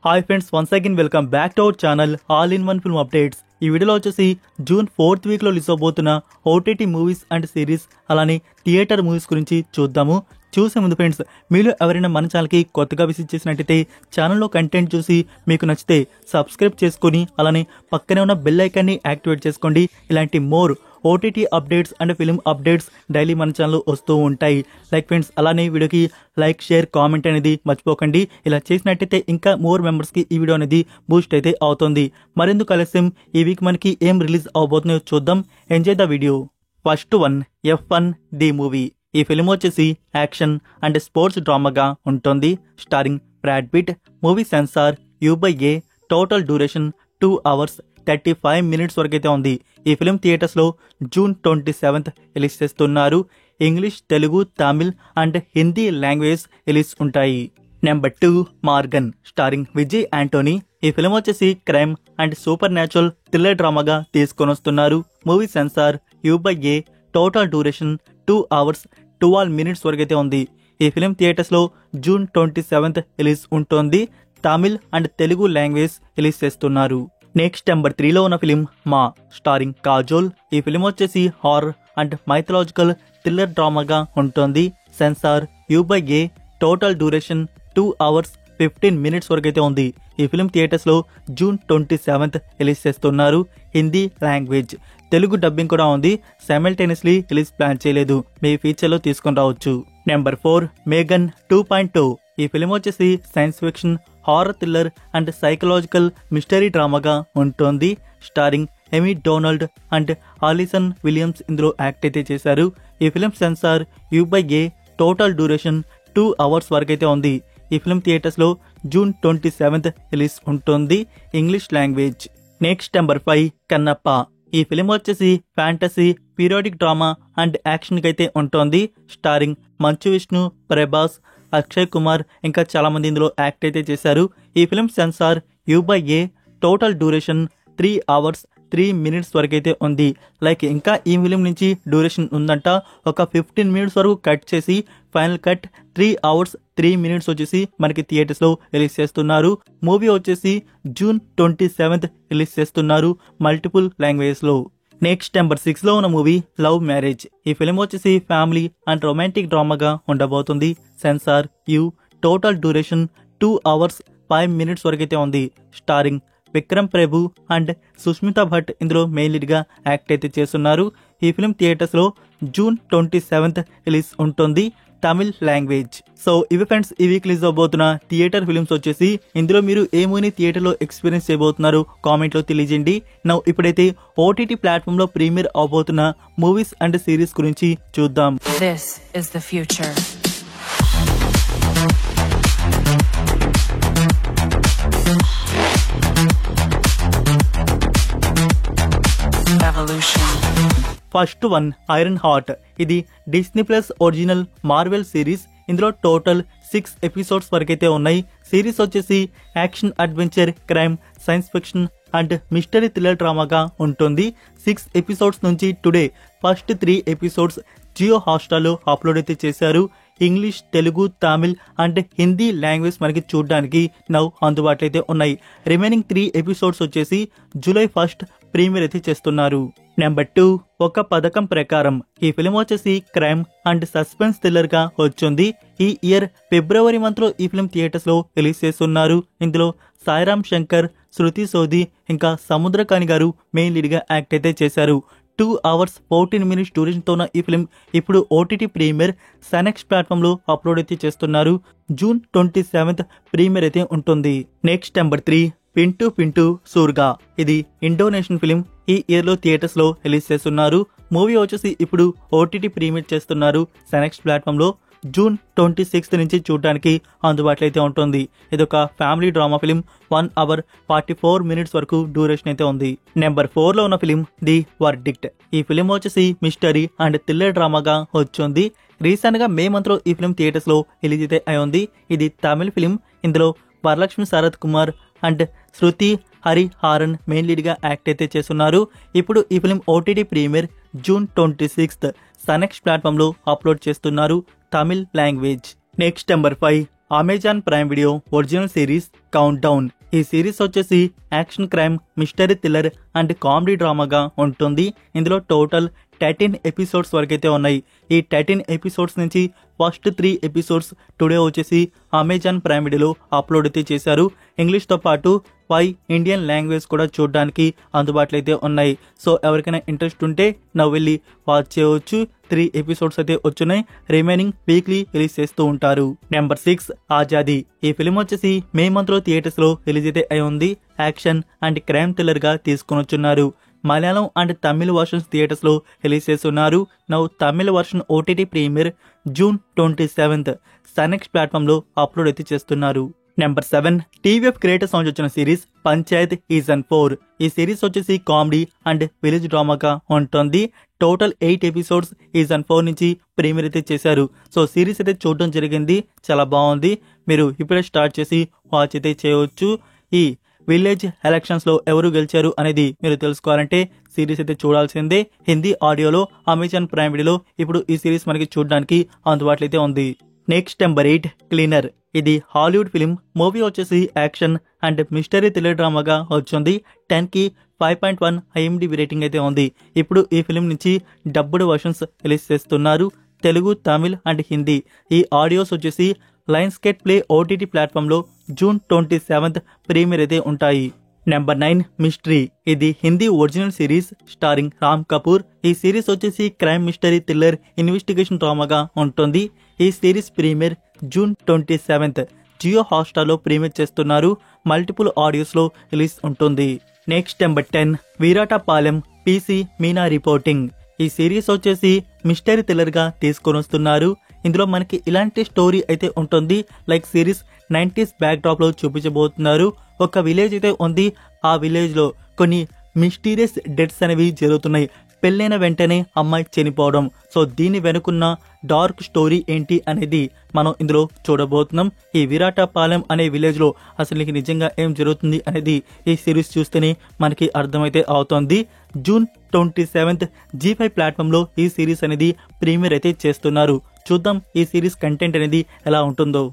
Hi friends, once again welcome back to our channel all in one film updates. ఈ వీడియోలో వచ్చేసి June 4th వీక్లో release అవబోతున్న OTT movies and series అలానే theatre movies గురించి చూద్దాము. చూసే ముందు ఫ్రెండ్స్, మీరు ఎవరైనా మన ఛానల్కి కొత్తగా విజిట్ చేసినట్టయితే ఛానల్లో కంటెంట్ చూసి మీకు నచ్చితే సబ్స్క్రైబ్ చేసుకొని అలానే పక్కనే ఉన్న బెల్ ఐకాన్ని యాక్టివేట్ చేసుకోండి. ఇలాంటి more OTT updates and film updates daily మన ఛానల్లో వస్తూ ఉంటాయి. లైక్ ఫ్రెండ్స్, అలానే వీడియోకి లైక్, షేర్, కామెంట్ అనేది మర్చిపోకండి. ఇలా చేసినట్టయితే ఇంకా మోర్ మెంబర్స్కి ఈ వీడియో అనేది బూస్ట్ అయితే అవుతుంది. మరెందుకు ఆలస్యం, ఈ వీక్ మనకి ఏం రిలీజ్ అవబోతున్నాయో చూద్దాం. Enjoy the video. First one, F1 the movie. ఈ ఫిల్మ్ వచ్చేసి యాక్షన్ అండ్ స్పోర్ట్స్ డ్రామాగా ఉంటుంది. Starring Brad Pitt. Movie censor U/A. Total duration 2 hours 35 minutes వరకు అయితే ఉంది. ఈ ఫిల్మ్ థియేటర్స్లో June 27th రిలీజ్ చేస్తున్నారు. English, Telugu, Tamil and Hindi language release ఉంటాయి. నెంబర్ 2, మార్గన్. స్టారింగ్ విజయ్ యాంటోనీ. ఈ ఫిల్మ్ వచ్చేసి crime and supernatural thriller డ్రామాగా తీసుకొని వస్తున్నారు. Movie censor U/A. Total duration 2 hours 12 minutes వరకు అయితే ఉంది. ఈ ఫిల్మ్ థియేటర్స్లో June 27th రిలీజ్ ఉంటుంది. Tamil and Telugu language release చేస్తున్నారు. నెక్స్ట్ నెంబర్ 3లో ఉన్న ఫిలిం మా. స్టారింగ్ కాజోల్. ఈ ఫిలిం వచ్చేసి హారర్ అండ్ మైథలాజికల్ థ్రిల్లర్ డ్రామాగా ఉంటుంది. Censor U/A. Total duration 2 hours 15 minutes వరకు అయితే ఉంది. ఈ ఫిలిం థియేటర్స్లో June 27th రిలీజ్ చేస్తున్నారు. హిందీ లాంగ్వేజ్, తెలుగు డబ్బింగ్ కూడా ఉంది. సైమల్టేనియస్లీ రిలీజ్ ప్లాన్ చేయలేదు, మీ ఫీచర్లో తీసుకొని రావచ్చు. Number 4, Megan 2.2. ఈ ఫిలిం వచ్చేసి science fiction, horror thriller and psychological mystery డ్రామాగా ఉంటుంది. Starring Amie Donald and Allison Williams ఇందులో యాక్ట్ అయితే చేశారు. ఈ film censor U/A. Total duration 2 hours వరకు అయితే ఉంది. ఈ ఫిలిం థియేటర్స్లో June 27th రిలీజ్ ఉంటుంది. English language. Next number 5, Kannappa. ఈ ఫిలిం వచ్చేసి ఫ్యాంటసీ, పీరియాడిక్ డ్రామా అండ్ యాక్షన్కి అయితే ఉంటుంది. స్టారింగ్ మంచు విష్ణు, ప్రభాస్, అక్షయ్ కుమార్ ఇంకా చాలా మంది ఇందులో యాక్ట్ అయితే చేశారు. ఈ film censor U/A. Total duration 3 hours 3 minutes వరకు అయితే ఉంది. లైక్ ఇంకా ఈ ఫిలిం నుంచి డ్యూరేషన్ ఉందంట. ఒక 15 minutes వరకు కట్ చేసి ఫైనల్ కట్ 3 hours 3 minutes వచ్చేసి మనకి థియేటర్స్లో రిలీజ్ చేస్తున్నారు. మూవీ వచ్చేసి June 27th రిలీజ్ చేస్తున్నారు మల్టిపుల్ లాంగ్వేజ్లో. నెక్స్ట్ నెంబర్ 6లో ఉన్న మూవీ లవ్ మ్యారేజ్. ఈ ఫిలిం వచ్చేసి ఫ్యామిలీ అండ్ రొమాంటిక్ డ్రామాగా ఉండబోతుంది. Censor U. Total duration 2 hours 5 minutes వరకు అయితే ఉంది. స్టారింగ్ విక్రమ్ ప్రభు అండ్ సుష్మితా భట్ ఇందులో మెయిన్ లీడ్గా యాక్ట్ అయితే చేస్తున్నారు. ఈ ఫిలిం థియేటర్స్లో June 27th రిలీజ్ ఉంటుంది. తమిళ్ లాంగ్వేజ్. సో ఇవి ఫ్రెండ్స్, ఈ వీక్ రిలీజ్ అవబోతున్న థియేటర్ ఫిలిమ్స్ వచ్చేసి. ఇందులో మీరు ఏ మూవీని థియేటర్లో ఎక్స్పీరియన్స్ చేయబోతున్నారు కామెంట్లో తెలియజేయండి. ఇప్పుడైతే ఓటీటీ ప్లాట్ఫామ్లో ప్రీమియర్ అవబోతున్న మూవీస్ అండ్ సిరీస్ గురించి చూద్దాం. This is the future. Evolution. First one, iron heart. ఇది Disney plus original Marvel series. ఇందులో టోటల్ 6 episodes వరకైతే ఉన్నాయి. సిరీస్ వచ్చేసి action, adventure, crime, science fiction and mystery thriller డ్రామాగా ఉంటుంది. 6 episodes నుంచి టుడే ఫస్ట్ 3 episodes జియో హాట్స్టార్లో అప్లోడ్ అయితే చేశారు. English, Telugu, Tamil and Hindi language మనకి చూడడానికి అందుబాటులో అయితే ఉన్నాయి. రిమైనింగ్ 3 episodes వచ్చేసి July 1st ప్రీమియర్ అయితే చేస్తున్నారు. నెంబర్ 2, ఒక పథకం ప్రకారం. ఈ ఫిలిం వచ్చేసి క్రైమ్ అండ్ సస్పెన్స్ థ్రిల్లర్ గా వచ్చింది. ఈ ఇయర్ ఫిబ్రవరి మంత్ లో ఈ ఫిలిం థియేటర్స్ లో రిలీజ్ చేస్తున్నారు. ఇందులో సాయిరామ్ శంకర్, శృతి సోది ఇంకా సముద్రకాని గారు మెయిన్ లీడ్ గా యాక్ట్ అయితే చేశారు. 2 hours 14 minutes డ్యూరేషన్ తో ఉన్న ఈ ఫిలిం ఇప్పుడు ఓటీటీ ప్రీమియర్ సనెక్స్ ప్లాట్ఫామ్ లో అప్లోడ్ అయితే చేస్తున్నారు. June 27th ప్రీమియర్ అయితే ఉంటుంది. Next number 3, Pintu Pintu Surga. ఇది ఇండోనేషియన్ ఫిలిం. ఈ ఇయర్ లో థియేటర్స్ లో రిలీజ్ చేస్తున్నారు. మూవీ వచ్చేసి ఇప్పుడు ఓటీటీ ప్రీమియర్ చేస్తున్నారు సనెక్స్ ప్లాట్ఫామ్ లో. June 26th నుంచి చూడడానికి అందుబాటులో అయితే ఉంటుంది. ఇది ఒక family drama film. 1 hour 44 minutes వరకు డ్యూరేషన్ అయితే ఉంది. నెంబర్ 4లో ఉన్న ఫిలిం ది వర్డిక్ట్. ఈ ఫిలిం వచ్చేసి మిస్టరీ అండ్ థ్రిల్లర్ డ్రామాగా వచ్చింది. రీసెంట్ గా మే మంత్ లో ఈ ఫిలిం థియేటర్స్ లో రిలీజ్ అయితే అయింది. ఇది తమిళ ఫిలిం. ఇందులో Varalakshmi Sarath Kumar and Shruti Hariharan main lead గా యాక్ట్ అయితే చేస్తున్నారు. ఇప్పుడు ఈ film OTT premiere June 26th Sun NXT platform లో అప్లోడ్ చేస్తున్నారు. Tamil language. Next number 5, Amazon prime video original series countdown. ఈ సిరీస్ వచ్చేసి action crime mystery thriller and comedy డ్రామాగా ఉంటుంది. ఇందులో టోటల్ 13 ఎపిసోడ్స్ వరకైతే ఉన్నాయి. ఈ 13 ఎపిసోడ్స్ నుంచి ఫస్ట్ 3 ఎపిసోడ్స్ టుడే వచ్చేసి అమెజాన్ ప్రైమ్ వీడియోలో అప్లోడ్ అయితే చేశారు. ఇంగ్లీష్తో పాటు 5 ఇండియన్ లాంగ్వేజ్ కూడా చూడడానికి అందుబాటులో అయితే ఉన్నాయి. సో ఎవరికైనా ఇంట్రెస్ట్ ఉంటే నువ్వు వెళ్ళి వాచ్ చేయవచ్చు. 3 ఎపిసోడ్స్ అయితే వచ్చున్నాయి. రిమైనింగ్ వీక్లీ రిలీజ్ చేస్తూ ఉంటారు. నెంబర్ 6 ఆజాదీ. ఈ ఫిలిం వచ్చేసి మే మంత్ లో థియేటర్స్ లో రిలీజ్ అయితే అయి ఉంది. యాక్షన్ అండ్ క్రైమ్ థ్రిల్లర్ గా తీసుకుని వచ్చున్నారు. Malayalam and Tamil versions theatres లో రిలీజ్ చేస్తున్నారు. Now Tamil version OTT premiere June 27 Sun NXT platform లో అప్లోడ్ అయితే చేస్తున్నారు. నెంబర్ 7 టీవీఎఫ్ క్రియేటర్స్ నుంచి వచ్చిన సిరీస్ పంచాయత్ సీజన్ 4. ఈ సిరీస్ వచ్చేసి కామెడీ అండ్ విలేజ్ డ్రామాగా ఉంటుంది. టోటల్ 8 ఎపిసోడ్స్ సీజన్ 4 నుంచి ప్రీమియర్ అయితే చేశారు. సో సిరీస్ అయితే చూడడం జరిగింది, చాలా బాగుంది. మీరు ఇప్పుడే స్టార్ట్ చేసి వాచ్ అయితే చేయవచ్చు. ఈ విలేజ్ ఎలక్షన్స్ లో ఎవరు గెలిచారు అనేది మీరు తెలుసుకోవాలంటే సిరీస్ అయితే చూడాల్సిందే. హిందీ ఆడియోలో అమెజాన్ ప్రైమ్ వీడియోలో ఇప్పుడు ఈ సిరీస్ మనకి చూడడానికి అందుబాటులో అయితే ఉంది. Next number 8 cleaner. ఇది హాలీవుడ్ ఫిలిం. మూవీ వచ్చేసి యాక్షన్ అండ్ మిస్టరీ థ్రిల్లర్ డ్రామాగా వచ్చింది. 10కి 5.1 IMDb రేటింగ్ అయితే ఉంది. ఇప్పుడు ఈ ఫిలిం నుంచి డబ్బుడ్ వర్షన్స్ రిలీజ్ చేస్తున్నారు. తెలుగు, తమిళ్ అండ్ హిందీ. ఈ ఆడియోస్ వచ్చేసి లయన్స్గేట్ ప్లే ఓటీటీ ప్లాట్ఫామ్ లో జూన్ 27 ప్రీమియర్ అయితే ఉంటాయి. Number 9 mystery. ఇది Hindi original series starring Ram Kapoor. ఈ సిరీస్ వచ్చేసి క్రైమ్ మిస్టరీ థ్రిల్లర్ ఇన్వెస్టిగేషన్ డ్రామాగా ఉంటుంది. ఈ series premiere June 27 Jio Hotstar లో ప్రీమియర్ చేస్తున్నారు. మల్టిపుల్ ఆడియోస్ లో రిలీజ్ ఉంటుంది. Next number 10 Viraatapalem PC Meena reporting. ఈ సిరీస్ వచ్చేసి మిస్టరీ థ్రిల్లర్ గా తీసుకొని వస్తున్నారు. ఇందులో మనకి ఇలాంటి స్టోరీ అయితే ఉంటుంది. Like series 90s back drop లో చూపించబోతున్నారు. ఒక విలేజ్ అయితే ఉంది. ఆ విలేజ్ లో కొన్ని మిస్టీరియస్ డెత్స్ అనేవి జరుగుతున్నాయి. పెళ్ళైన వెంటనే అమ్మాయి చనిపోవడం. సో దీని వెనుకున్న డార్క్ స్టోరీ ఏంటి అనేది మనం ఇందులో చూడబోతున్నాం. ఈ వీరాటపాలెం అనే విలేజ్ లో అసలు నిజంగా ఏం జరుగుతుంది అనేది ఈ సిరీస్ చూస్తేనే మనకి అర్థమైతే అవుతోంది. జూన్ 27 G5 ప్లాట్ఫామ్ లో ఈ సిరీస్ అనేది ప్రీమియర్ అయితే చేస్తున్నారు. చూద్దాం ఈ సిరీస్ కంటెంట్ అనేది ఎలా ఉంటుందో.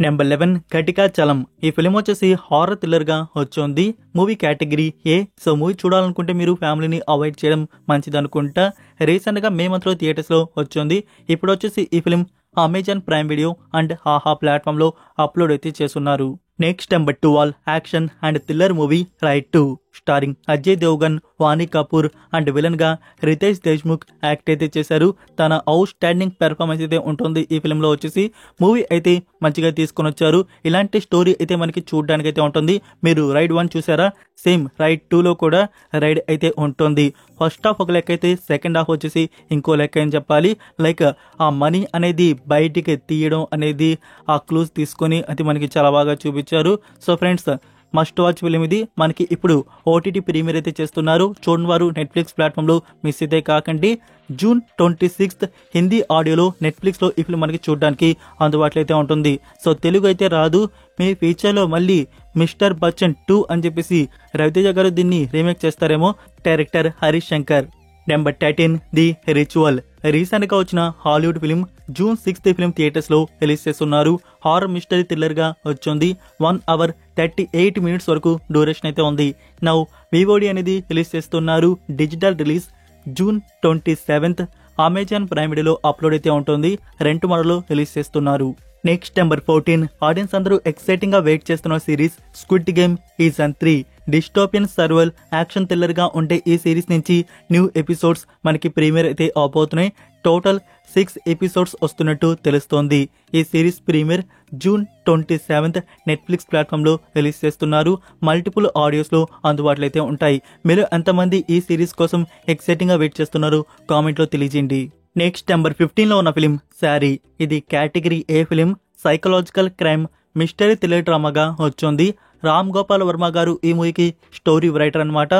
నెంబర్ 11 ఘటికా చలం. ఈ ఫిలిం వచ్చేసి హారర్ థ్రిల్లర్ గా వచ్చింది. Movie category A. So movie చూడాలనుకుంటే మీరు ఫ్యామిలీని అవాయిడ్ చేయడం మంచిది అనుకుంటా. రీసెంట్ గా మే మంత్ లో థియేటర్స్ లో వచ్చింది. ఇప్పుడు వచ్చేసి ఈ film Amazon prime video and హాహా ప్లాట్ఫామ్ లో అప్లోడ్ అయితే చేస్తున్నారు. Next number 12 action and thriller movie right 2 starring Ajay Devgan, Vani Kapoor and villain గా రితేష్ దేశ్ముఖ్ యాక్ట్ అయితే చేశారు. తన అవుట్ స్టాండింగ్ పెర్ఫార్మెన్స్ అయితే ఉంటుంది ఈ ఫిలిం లో వచ్చేసి. మూవీ అయితే మంచిగా తీసుకొని వచ్చారు. ఇలాంటి స్టోరీ అయితే మనకి చూడడానికి అయితే ఉంటుంది. మీరు రైడ్ 1 చూసారా? సేమ్ రైడ్ 2 లో కూడా రైడ్ అయితే ఉంటుంది. ఫస్ట్ హాఫ్ ఒక లెక్క అయితే సెకండ్ హాఫ్ వచ్చేసి ఇంకో లెక్క అని చెప్పాలి. లైక్ ఆ మనీ అనేది బయటికి తీయడం అనేది ఆ క్లూస్ తీసుకొని అది మనకి చాలా బాగా చూపించారు. So friends must watch film ఇది. మనకి ఇప్పుడు ఓటీటీ ప్రీమియర్ అయితే చేస్తున్నారు. చూడని వారు నెట్ఫ్లిక్స్ ప్లాట్ఫామ్ లో మిస్ అయితే కాకండి. జూన్ 26 హిందీ ఆడియోలో నెట్ఫ్లిక్స్ లో ఈ ఫిలిం మనకి చూడడానికి అందుబాటులో అయితే ఉంటుంది. సో తెలుగు అయితే రాదు. మీ ఫ్యూచర్ లో మళ్ళీ మిస్టర్ బచ్చన్ 2 అని చెప్పేసి రవితేజ గారు దీన్ని రీమేక్ చేస్తారేమో. Director Harish Shankar. Number 13 the ritual. Recent గా వచ్చిన Hollywood film. June 6 film theatres లో రిలీజ్ చేస్తున్నారు. హారర్ మిస్టరీ థ్రిల్లర్ గా వచ్చింది. 1 hour 38 minutes వరకు డ్యూరేషన్ అయితే ఉంది. నౌ వివోడి అనేది రిలీజ్ చేస్తున్నారు. Digital release June 27 Amazon prime వీడియోలో అప్లోడ్ అయితే ఉంటుంది. రెంట్ మోడల్లో రిలీజ్ చేస్తున్నారు. నెక్స్ట్ నెంబర్ 14 ఆడియన్స్ అందరూ ఎక్సైటింగ్ గా వెయిట్ చేస్తున్న series squid game season 3. Dystopian survival action thriller గా ఉండే ఈ సిరీస్ నుంచి న్యూ ఎపిసోడ్స్ మనకి ప్రీమియర్ అయితే అవబోతున్నాయి. టోటల్ 6 ఎపిసోడ్స్ వస్తున్నట్టు తెలుస్తోంది. ఈ series premiere June 27 Netflix platform లో రిలీజ్ చేస్తున్నారు. మల్టిపుల్ ఆడియోస్ లో అందుబాటులో అయితే ఉంటాయి. మీరు ఎంతమంది ఈ సిరీస్ కోసం ఎక్సైటింగ్ గా వెయిట్ చేస్తున్నారో కామెంట్ లో తెలియజేయండి. నెక్స్ట్ నెంబర్ 15 లో ఉన్న ఫిలిం శారీ. ఇది category A film. Psychological crime mystery thriller డ్రామాగా వచ్చింది. రామ్ గోపాల్ వర్మ గారు ఈ మూవీకి స్టోరీ రైటర్ అనమాట.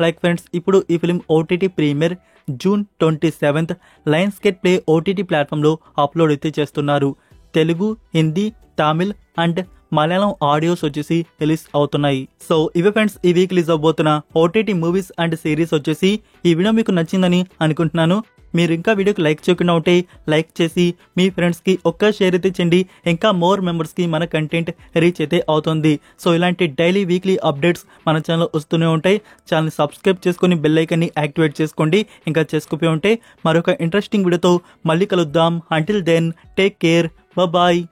లైక్ ఫ్రెండ్స్ ఇప్పుడు ఈ film OTT premiere June 27 Lionsgate play OTT platform లో అప్లోడ్ అయితే చేస్తున్నారు. తెలుగు, హిందీ, తమిళ్ అండ్ మలయాళం ఆడియోస్ వచ్చేసి రిలీజ్ అవుతున్నాయి. సో ఇవే ఫ్రెండ్స్ ఈ వీక్ రిలీజ్ అవబోతున్న ఓటీటీ మూవీస్ అండ్ సిరీస్ వచ్చేసి. ఈ వీడియో మీకు నచ్చిందని అనుకుంటున్నాను. మీరు ఇంకా వీడియోకి లైక్ చేయకుండా ఉంటే లైక్ చేసి మీ ఫ్రెండ్స్కి ఒక్క షేర్ అయితే చేయండి. ఇంకా మోర్ మెంబర్స్కి మన కంటెంట్ రీచ్ అయితే అవుతుంది. సో ఇలాంటి డైలీ వీక్లీ అప్డేట్స్ మన ఛానల్ వస్తూనే ఉంటాయి. ఛానల్ని సబ్స్క్రైబ్ చేసుకొని బెల్ ఐకాన్ని యాక్టివేట్ చేసుకోండి. ఇంకా చేసుకుపోయి ఉంటే మరొక ఇంట్రెస్టింగ్ వీడియోతో మళ్ళీ కలుద్దాం. Until then take care, bye.